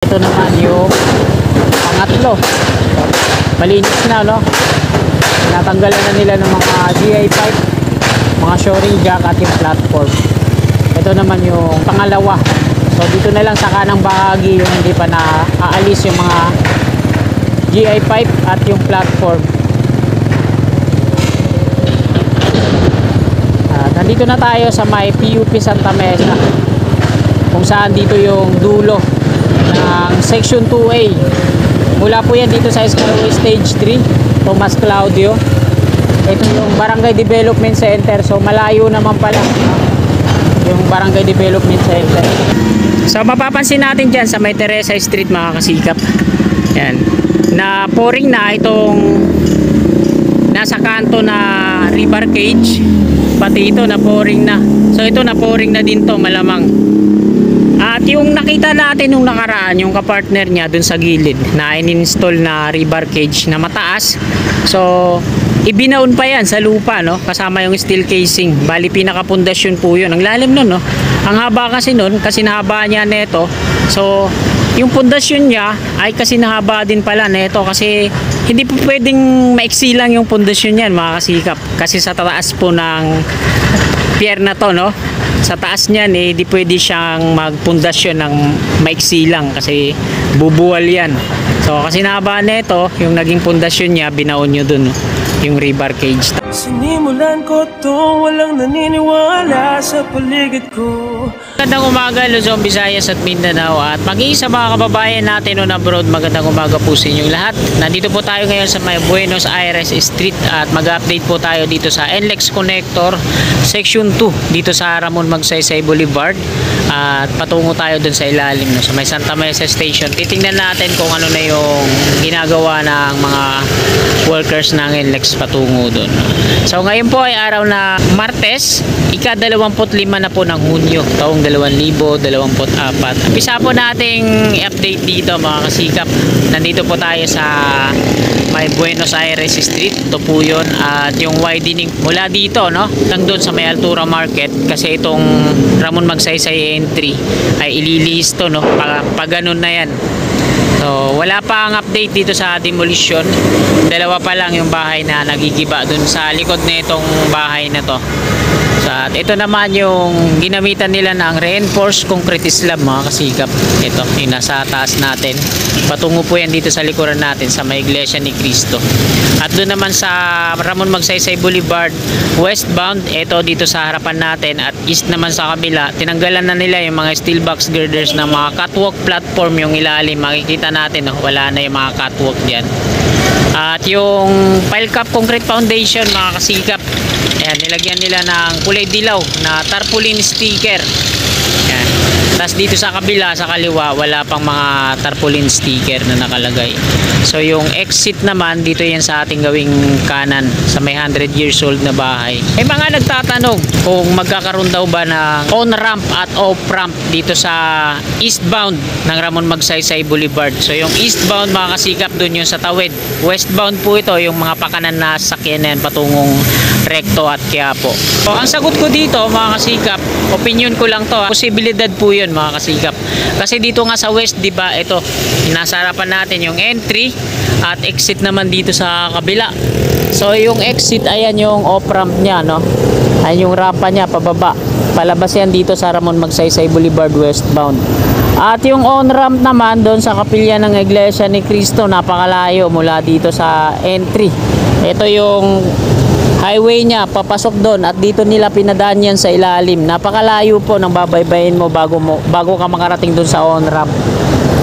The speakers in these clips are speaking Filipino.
Ito naman yung pangatlo. Malinis na, no? Natanggalan na nila ng mga GI pipe, mga shoring jack at yung platform. Ito naman yung pangalawa. So dito na lang sa kanang bahagi yung hindi pa na aalis yung mga GI pipe at yung platform. Nandito na tayo sa may PUP Santa Mesa, kung saan dito yung dulo ng section 2A. Mula po yan dito sa Skyway Stage 3, Tomas Claudio. Ito yung Barangay Development Center. So malayo naman pala yung Barangay Development Center. So mapapansin natin dyan sa may Teresa Street, mga kasikap, yan, na pouring na itong nasa kanto na river cage. Pati ito na pouring na. So ito na pouring na din to, malamang. At yung nakita natin nung nakaraan, yung kapartner niya dun sa gilid na in-install na rebar cage na mataas. So ibinaon pa yan sa lupa, no? Kasama yung steel casing. Bali pinakapundasyon po yun. Ang lalim nun, no? Ang haba kasi nun, kasi nahaba niya neto. So yung pundasyon niya ay kasi nahaba din pala neto, kasi hindi po pwedeng maiksi lang yung pundasyon niyan, mga kasikap. Kasi sa taas po ng pier na to, no? Sa taas niyan eh di pwede siyang magpundasyon ng maiksi lang kasi bubuwal yan. So kasi nahaba nito, yung naging pundasyon niya binaon nyo dun, no? Yung rebar cage. Sinimulan ko to, walang naniniwala sa paligid ko. Magandang umaga Luzon, Visayas at Mindanao at mag-iisa mga kababayan natin on abroad. Magandang umaga po sa inyong lahat. Nandito po tayo ngayon sa may Buenos Aires Street at mag-update po tayo dito sa NLEX Connector Section 2 dito sa Ramon Magsaysay Boulevard. At patungo tayo dun sa ilalim, no, sa may Santa Mesa Station. Titingnan natin kung ano na yung ginagawa ng mga workers ng NLEX patungo dun. So ngayon po ay araw na Martes, ika-25 na po ng Hunyo, taong 2024. Umpisa po nating i-update dito, mga kasikap. Nandito po tayo sa may Buenos Aires Street. Ito po yun. At yung widening mula dito, no, lang doon sa may Altura Market, kasi itong Ramon Magsaysay entry ay ililihis to, no, pag ganun na yan. So wala pa ang update dito sa demolition. Dalawa pa lang yung bahay na nagigiba dun sa likod na itong bahay na to. So, at ito naman yung ginamitan nila ng reinforced concrete slab, mga kasikap. Ito yung nasa taas natin. Patungo po yan dito sa likuran natin sa may Iglesia ni Cristo. At doon naman sa Ramon Magsaysay Boulevard westbound, ito dito sa harapan natin. At east naman sa kabila, tinanggalan na nila yung mga steel box girders ng mga catwalk platform, yung ilalim. Makikita natin, no, wala na yung mga catwalk diyan. At yung pile cap concrete foundation, mga kasikap, ayan, nilagyan nila ng kulay dilaw na tarpaulin sticker. Ayan. Tapos dito sa kabila, sa kaliwa, wala pang mga tarpaulin sticker na nakalagay. So yung exit naman, dito yan sa ating gawing kanan, sa may 100 years old na bahay. May mga nagtatanong kung magkakaroon daw ba ng on-ramp at off-ramp dito sa eastbound ng Ramon Magsaysay Boulevard. So yung eastbound, mga kasikap, dun yung sa tawid. Westbound po ito, yung mga pakanan na sakyan na yan, patungong Recto at Quiapo. So ang sagot ko dito, mga kasikap, opinion ko lang to, posibilidad po yun, mga kasikap. Kasi dito nga sa west, di ba, ito, nasa harapan natin yung entry at exit naman dito sa kabila. So yung exit, ayan yung off-ramp niya, no? Ayan yung rampa niya, pababa. Palabas yan dito sa Ramon Magsaysay Boulevard westbound. At yung on-ramp naman, doon sa kapilya ng Iglesia ni Cristo, napakalayo mula dito sa entry. Ito yung highway niya, papasok doon, at dito nila pinadaan yan sa ilalim. Napakalayo po ng babaybayin mo bago ka makarating doon sa on-ramp.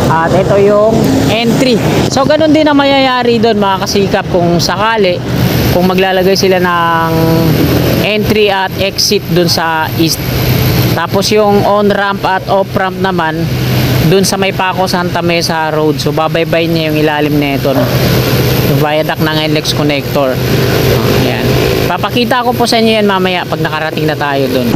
At ito yung entry. So ganun din ang mayayari doon, mga kasikap, kung sakali, kung maglalagay sila ng entry at exit doon sa east. Tapos yung on-ramp at off-ramp naman doon sa may Paco Santa Mesa Road. So babaybayin niya yung ilalim na ito, no? Yung viaduct ng NLEX Connector. Ayan. Papakita ko po sa inyo yan mamaya pag nakarating na tayo doon.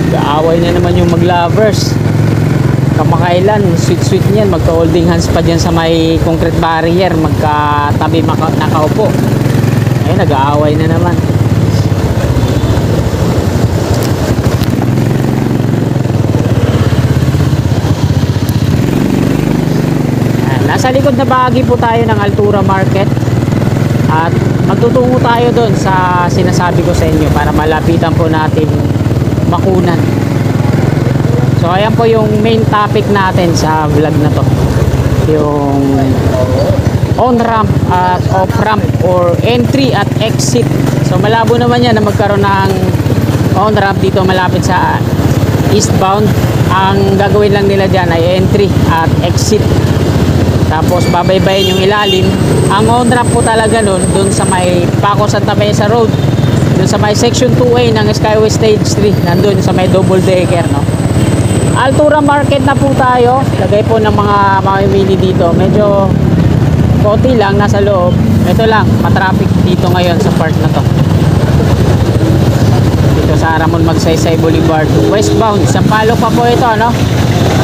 Gaaway na naman yung mag-lovers. Kamakailan, sweet niyan, magka-holding hands pa dyan sa may concrete barrier, magkatabi nakaupo. Ayun, nag-aaway na naman. nasa likod na bahagi po tayo ng Altura Market. At magtutungo tayo doon sa sinasabi ko sa inyo para malapitan po natin bakunan. So ayan po yung main topic natin sa vlog na to. Yung on-ramp at off-ramp or entry at exit. So malabo naman yan na magkaroon ng on-ramp dito malapit sa eastbound. Ang gagawin lang nila dyan ay entry at exit. Tapos babaybayin yung ilalim. Ang on-ramp po talaga nun dun sa may Paco Santa Mesa Road, dun sa may section 2A ng Skyway Stage 3, nandun sa may double decker, no? Altura Market na po tayo. Lagay po ng mga mamimili dito. Medyo konti lang nasa loob. Ito lang, matraffic dito ngayon sa part na to. Dito sa Ramon Magsaysay Boulevard westbound. Sampaloc pa po ito, no?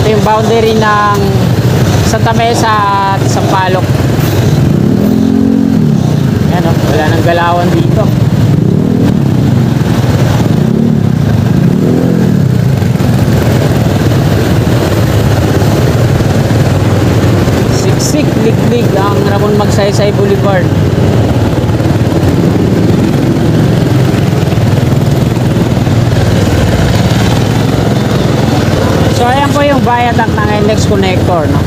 Ito yung boundary ng Santa Mesa at Sampaloc. Yan, no? Wala nang galawan dito. Siksik, liglig ang Ramon Magsaysay Boulevard. So ayan po yung viaduct ng NLEX connector, no?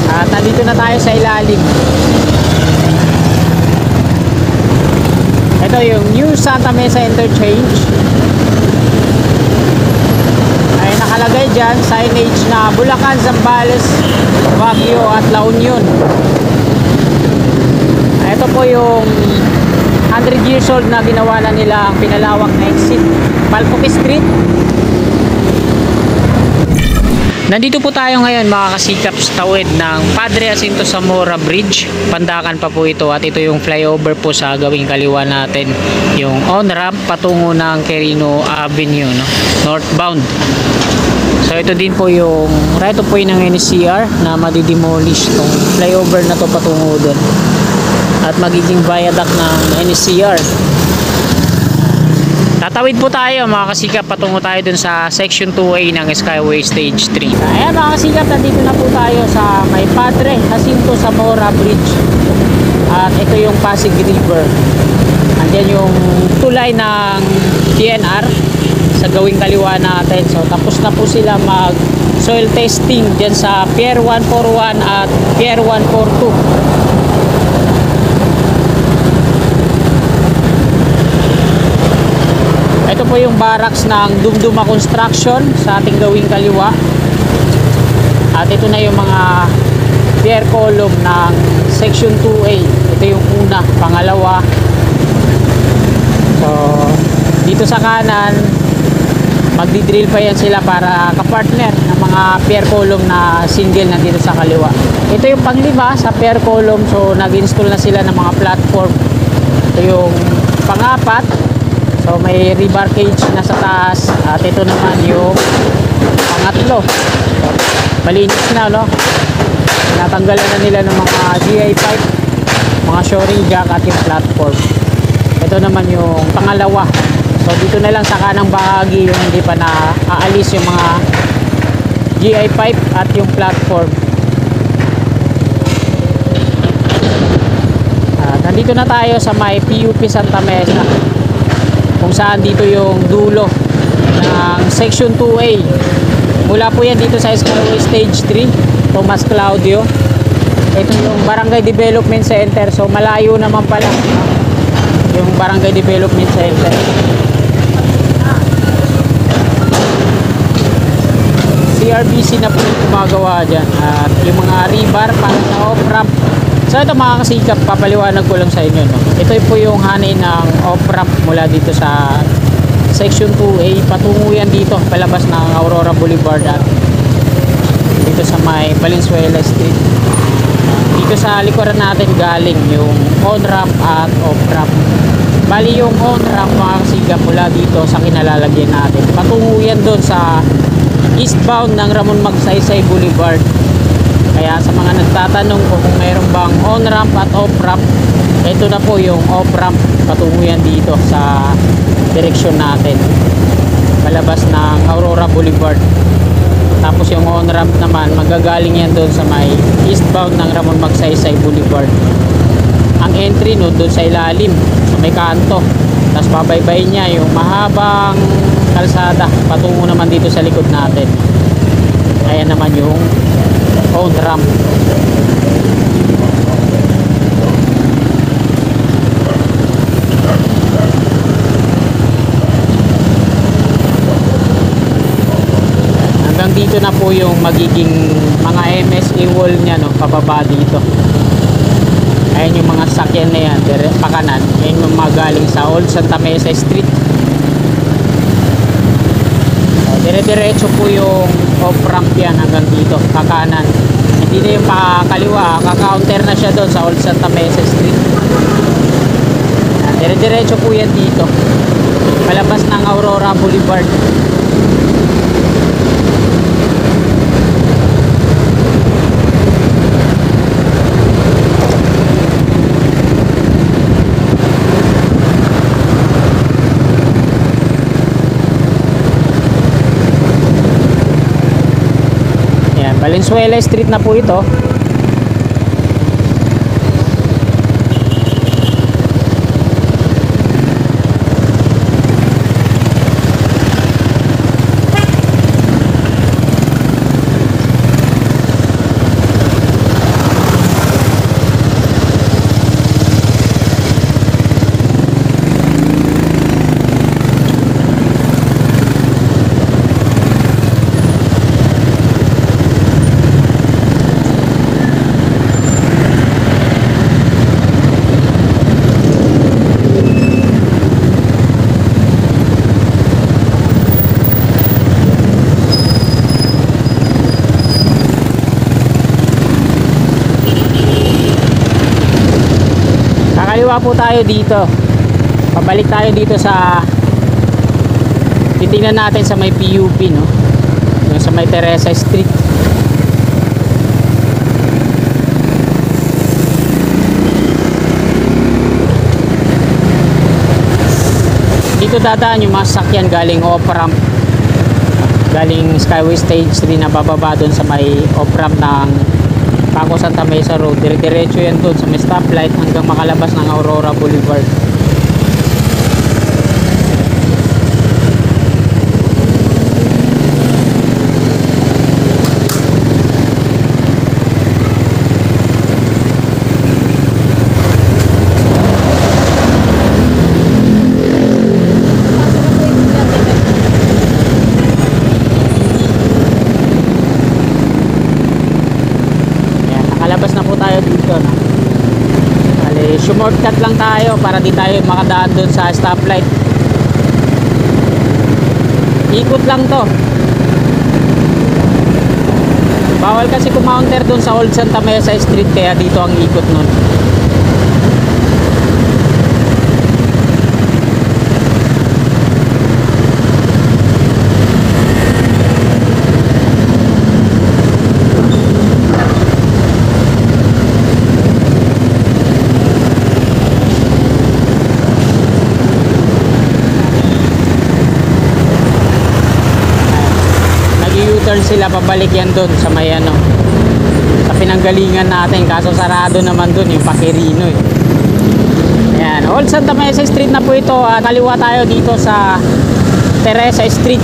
At nandito na tayo sa ilalim. Ito yung New Santa Mesa Interchange. Ay nakalagay dyan signage na Bulacan, Zambales, Baguio at La Union. Ito po yung 100 years old na ginawa na nila ang pinalawak na exit, Palcoque Street. Nandito po tayo ngayon mga kasikap sa tawid ng Padre Jacinto Zamora Bridge. Pandakan pa po ito at ito yung flyover po sa gawing kaliwa natin. Yung on-ramp patungo ng Quirino Avenue, no? Northbound. So ito din po yung right of way ng NCR na madidemolish tong flyover na to patungo doon. At magiging viaduct ng NCR. Tatawid po tayo mga kasikap, patungo tayo dun sa section 2A ng Skyway Stage 3. Ayan mga kasikap, nandito na po tayo sa may Padre Jacinto Zamora Bridge. At ito yung Pasig River. Andiyan yung tulay ng TNR sa gawing kaliwa natin. So tapos na po sila mag soil testing dyan sa Pier 141 at Pier 142. Ito po yung barracks ng Dumduma Construction sa ating gawing kaliwa. At ito na yung mga pier column ng section 2A. Ito yung una, pangalawa. So dito sa kanan magdi-drill pa yan sila para kapartner ng mga pier column na single na dito sa kaliwa. Ito yung panglima sa pier column. So nag-install na sila ng mga platform. Ito yung pangapat. So may rebar cage na sa taas. At ito naman yung pangatlo. Malinis na, no? Natanggalan na nila ng mga GI pipe, mga shoring jack at yung platform. Ito naman yung pangalawa. So dito na lang sa kanang bahagi yung hindi pa na aalis yung mga GI pipe at yung platform. Nandito na tayo sa may PUP Santa Mesa, kung saan dito yung dulo ng section 2A. Mula po yan dito sa Skyway Stage 3, Tomas Claudio. Ito yung Barangay Development Center. So malayo naman pala yung Barangay Development Center. CRBC na po yung gumagawa dyan. At yung mga rebar para sa off-ramp. So ito mga kasikap, papaliwanag ko lang sa inyo, no? Ito po yung hanay ng off-ramp mula dito sa section 2A. Patungo yan dito, palabas ng Aurora Boulevard at dito sa may Valenzuela Street. Dito sa likuran natin galing yung on-ramp at off-ramp. Bali yung on-ramp mga kasikap mula dito sa kinalalagyan natin. Patungo yan doon sa eastbound ng Ramon Magsaysay Boulevard. Kaya sa mga nagtatanong ko kung mayroon bang on-ramp at off-ramp, ito na po yung off-ramp. Patungo yan dito sa direksyon natin, palabas ng Aurora Boulevard. Tapos yung on-ramp naman, magagaling yan doon sa may eastbound ng Ramon Magsaysay Boulevard. Ang entry no, doon sa ilalim, sa may kanto. Tapos babaybayin niya yung mahabang kalsada patungo naman dito sa likod natin. Ayan naman yung on-ramp. Hanggang dito na po yung magiging mga MSA wall niya, no, pababa dito. Ayan yung mga sakyan na yan, pakanan. Ayan yung mga galing sa Old Santa Mesa Street. Dire-diretso po yung off-ramp yan hanggang dito, pakanan. Hindi na yung pakaliwa, kaka-counter na siya doon sa Old Santa Mesa Street. Dire-diretso po yan dito, palabas ng Aurora Boulevard. Valenzuela Street na po ito. Kaliwa po tayo dito. Pabalik tayo dito sa titingnan natin sa may PUP, no? Yung sa may Teresa Street. Dito dadaan yung mga sakyan galing off-ramp, galing Skyway Stage 3 na bababa doon sa may off-ramp ng Paco Santa Mesa Road. Dire-diretso yan doon sa may stoplight hanggang makalabas ng Aurora Boulevard. Labas na po tayo dito, no? Bale, shortcut lang tayo para di tayo makadaan doon sa stoplight. Ikot lang to. Bawal kasi kumounter doon sa Old Santa Mesa Street, kaya dito ang ikot nun. U-turn sila, pabalik yan doon sa may ano, sa pinanggalingan natin, kaso sarado naman doon yung Paquirino, eh. Ayan, Old Santa Mesa Street na po ito. Kaliwa tayo dito sa Teresa Street.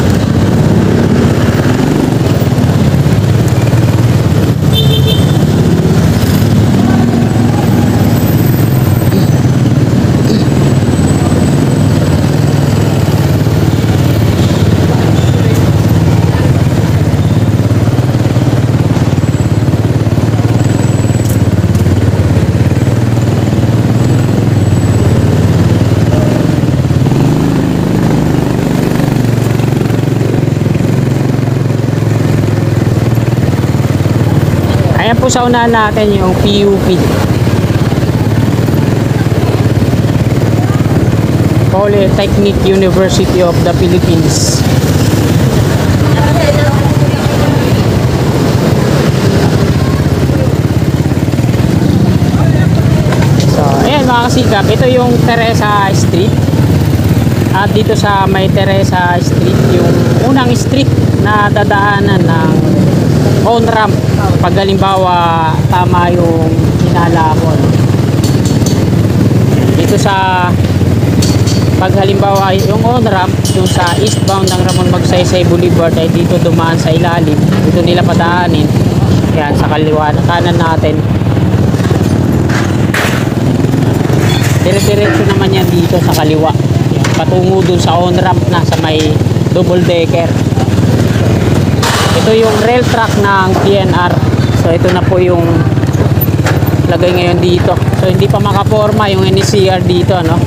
Ayan po sa unahan natin yung PUP, Polytechnic University of the Philippines. So ayan mga kasikap, ito yung Teresa Street. At dito sa May Teresa Street, yung unang street na dadaanan ng on ramp pag halimbawa tama yung hinala ko, no? Dito sa pag halimbawa yung on ramp yung sa eastbound ng Ramon Magsaysay Boulevard ay dito dumaan sa ilalim, dito nila padaanin. Yan, sa kaliwa kanan natin, dire-diretso naman yan dito sa kaliwa. Yan, patungo dun sa on ramp na sa may double decker. Ito yung rail track ng PNR. So ito na po yung lagay ngayon dito. So hindi pa makaporma yung NCR dito, no?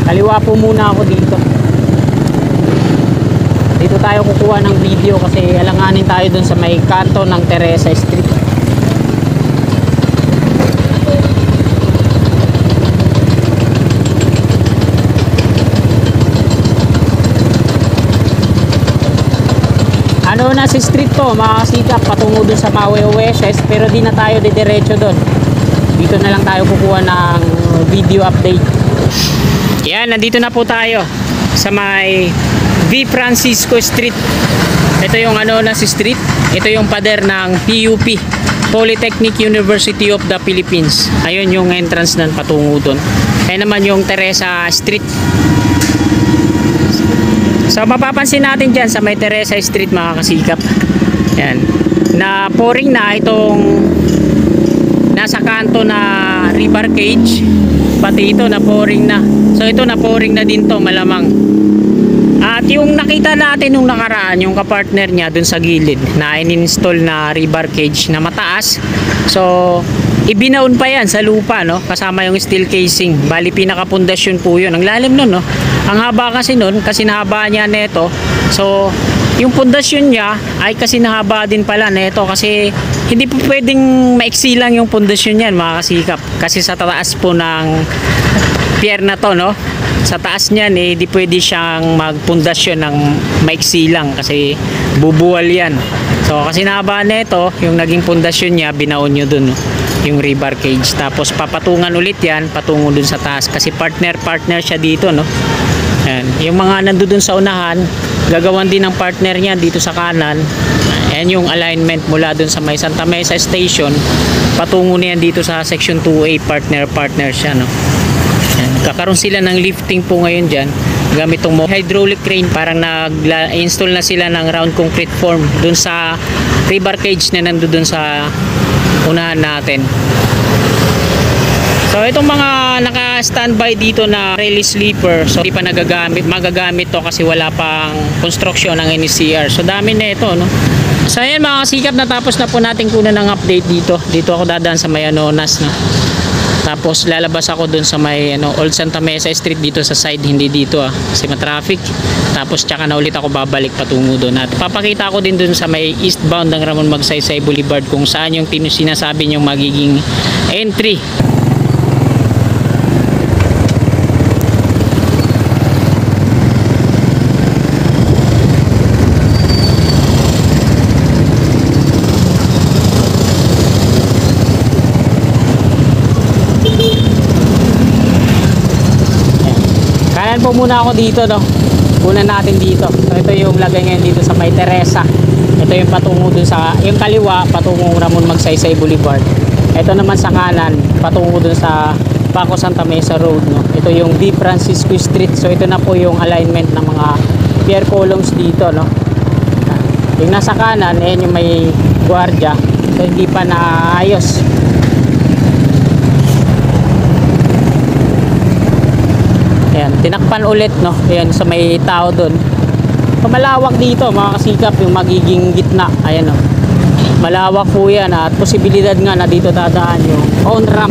Kaliwa po muna ako dito. Dito tayo kukuha ng video kasi alanganin tayo dun sa may kanto ng Teresa Street. Ano na si street to, makasikap patungo dun sa Maui Oasis, pero di na tayo didiretso dun. Dito na lang tayo kukuha ng video update. Yan, nandito na po tayo sa may V. Francisco Street. Ito yung ano na si street. Ito yung pader ng PUP, Polytechnic University of the Philippines. Ayun yung entrance nan patungo dun. Kaya naman yung Teresa Street. So mapapansin natin dyan sa may Teresa Street mga kasikap, yan, na pouring na itong nasa kanto na river cage, pati ito na pouring na. So ito na pouring na din to malamang. At yung nakita natin nung nakaraan, yung kapartner niya dun sa gilid na in-install na river cage na mataas, so ibinaon pa yan sa lupa, no? Kasama yung steel casing. Bali pinakapundasyon po yun. Ang lalim nun, no? Ang haba kasi nun, kasi nahaba niya neto. So yung pundasyon niya ay kasi nahaba din pala neto, kasi hindi po pwedeng maiksi lang yung pundasyon niyan mga kasikap. Kasi sa taas po ng pier na to, no? Sa taas niyan eh, di pwede siyang magpundasyon ng maiksi lang kasi bubuwal yan. So kasi nahaba neto, yung naging pundasyon niya, binaon nyo dun, no? Yung rebar cage. Tapos papatungan ulit yan, patungo dun sa taas. Kasi partner siya dito, no? Ayan. Yung mga nandoon sa unahan, gagawan din ng partner niya dito sa kanan. Ayan yung alignment mula dun sa may Santa Mesa Station. Patungo niyan dito sa section 2A, partner siya, no? Ayan. Kakaroon sila ng lifting po ngayon dyan gamit tong hydraulic crane. Parang nag-install na sila ng round concrete form dun sa rebar cage na nandoon sa unahan natin. So itong mga naka-standby dito na rail sleeper, so hindi pa magagamit to kasi wala pang construction ng NCR. So dami na ito, no? So ayan mga kasikap, natapos na po natin kunan ng update dito. Dito ako dadaan sa may Anonas, no? Tapos lalabas ako dun sa may Old Santa Mesa Street dito sa side, hindi dito kasi ma-traffic. Tapos tsaka na ulit ako babalik patungo doon. At papakita ko din dun sa may eastbound ng Ramon Magsaysay Boulevard kung saan yung sinasabi nyong magiging entry. Kanan po muna ako dito, no? Una natin dito. So ito yung lagay ngayon dito sa may Teresa. Ito yung patungo dun sa, yung kaliwa patungo Ramon Magsaysay Boulevard. Ito naman sa kanan patungo dun sa Paco Santa Mesa Road, no? Ito yung V. Francisco Street. So ito na po yung alignment ng mga pier columns dito, no? Yung nasa kanan, ayan yung may gwardiya. So hindi pa naayos. Ayan, tinakpan ulit, no? Ayan, sa may tao doon. So, malawak dito mga kasikap yung magiging gitna. Ayan, no? Malawak po yan at posibilidad nga na dito dadaan yung on ramp.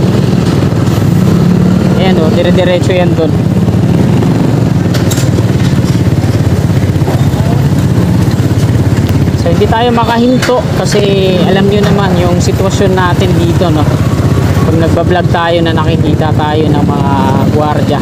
Ayan, no? Dire-diretso yan doon. So hindi tayo makahinto kasi alam nyo naman yung sitwasyon natin dito, no? Pag nagbablog tayo na nakikita tayo ng mga gwardiya.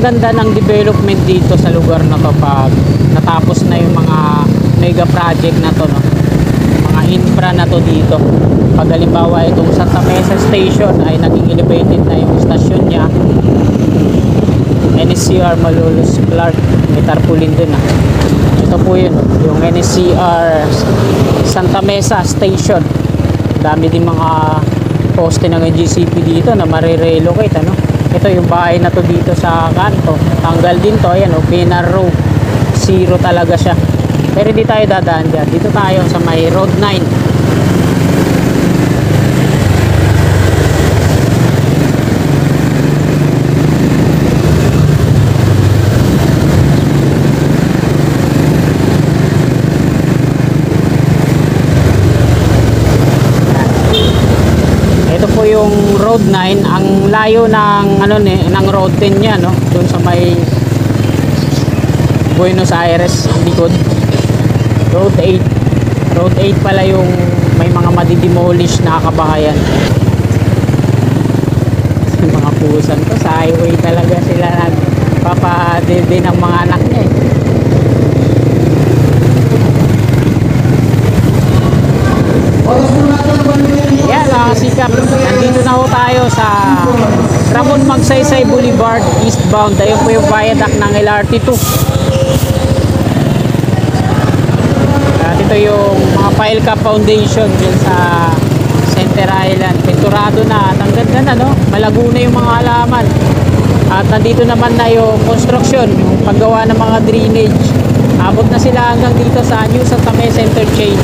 napakaganda ng development dito sa lugar na to pag natapos na yung mga mega project na to, no? Mga infra na to dito. Pag halimbawa itong Santa Mesa Station ay naging elevated na yung stasyon niya, NSCR Malolos Clark, may tarpaulin dun, ah. Ito po yun, yung NSCR Santa Mesa Station. Dami din mga poste ng GCP dito na marirelocate, ano. Ito yung bahay na to dito sa kanto, tanggal din to. Ayan, PNR Row 0 talaga siya, pero di tayo dadaan dyan. Dito tayo sa may Road 9. Yung Road 9, ang layo ng ng Road 10 niya, no, doon sa may Buenos Aires likod. Road 8 pala yung may mga madidemolish na kabahayan. Yung mga pusan to sa highway talaga sila nagpapadede ng mga anak niya, eh. Yan mga kasikap, nandito na ho tayo sa Ramon Magsaysay Boulevard eastbound. Ayun po yung viaduct ng LRT2. At ito yung mga file cap foundation din sa Center Island. Pinturado na at ang ganda na, no? Malago na yung mga halaman. At nandito naman na yung construction, yung paggawa ng mga drainage. Abot na sila hanggang dito sa New Santa Mesa Interchange.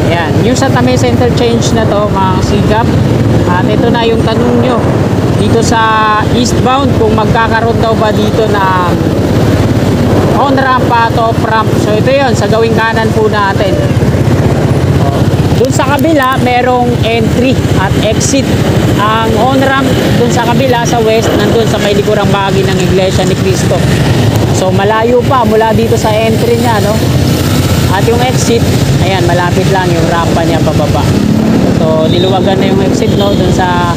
Ayan, yung Santa Mesa Interchange na to mga kasigap. At ito na yung tanong nyo dito sa eastbound, kung magkakaroon daw ba dito na on-ramp at off-ramp. So ito yun, sa gawing kanan po natin. Dun sa kabila merong entry at exit. Ang on-ramp dun sa kabila sa west, nandun sa may likurang bahagi ng Iglesia ni Cristo. So malayo pa mula dito sa entry niya, no? At yung exit, ayan, malapit lang yung rampa niya pababa. So niluwagan na yung exit, no, dun sa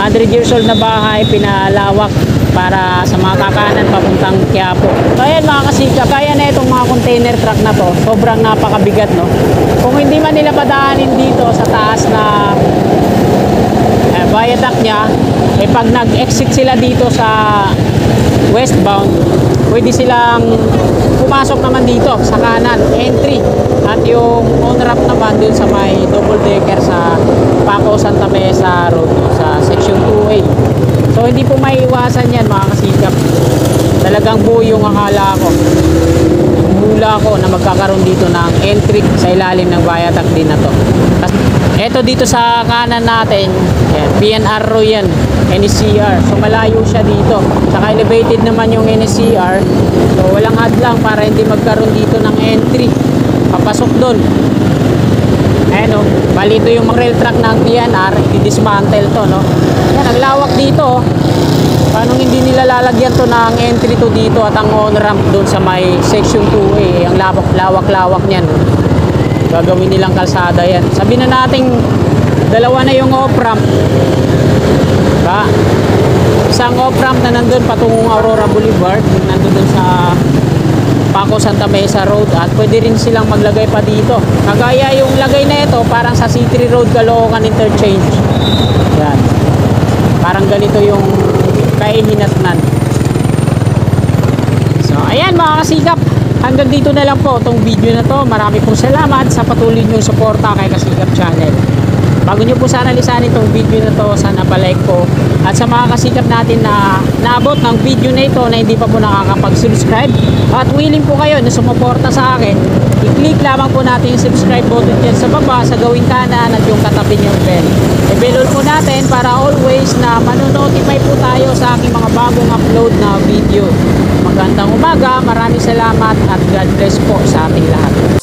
100 years old na bahay, pinalawak para sa mga kakanan papuntang Quiapo. So ayan mga kasika, kaya na itong mga container truck na to. Sobrang napakabigat, no. Kung hindi man nila padaanin dito sa taas na viaduct niya, eh pag nag-exit sila dito sa westbound, pwede silang pumasok naman dito sa kanan, entry. At yung on-ramp naman dun sa may double decker sa Paco Santa Mesa Road, sa section 2A. So hindi po maiiwasan yan mga kasikap. Talagang buo yung akala ko, hula ko na magkakaroon dito ng entry sa ilalim ng viaduct din na to. Eto dito sa kanan natin, yan, PNR Row yan, NSCR. So malayo siya dito. Saka elevated naman yung NSCR. So walang hadlang para hindi magkaroon dito ng entry papasok doon. Ayan, o, bali ito yung rail track ng PNR, i-dismantle to, no. Yan, ang lawak dito, oh. Paano hindi nila lalagyan to ng entry to dito at ang on-ramp doon sa may section 2A. Ang lawak-lawak niyan. Gagawin nilang kalsada yan. Sabi na nating dalawa na yung off-ramp, diba? Isang off-ramp na nandun patungong Aurora Boulevard, nandun dun sa Paco Santa Mesa Road, at pwede rin silang maglagay pa dito. Kagaya yung lagay na ito parang sa City Road Caloocan Interchange. Yan. Parang ganito yung kahinatnan. So ayan mga kasikap, hanggang dito na lang po itong video na to. Marami pong salamat sa patuloy niyong suporta kay Kasikap Channel. Bago nyo po sana lisanin itong video na to, sana palike po. At sa mga kasikap natin na naabot ng video na ito na hindi pa po nakakapag-subscribe at willing po kayo na sumuporta sa akin, i-click lamang po natin yung subscribe button dyan sa baba, sa gawing kanan, at yung katabi niyong bell. I-bell po natin para always na manonotify po tayo sa aking mga bagong upload na video. Magandang umaga, maraming salamat at God bless po sa ating lahat.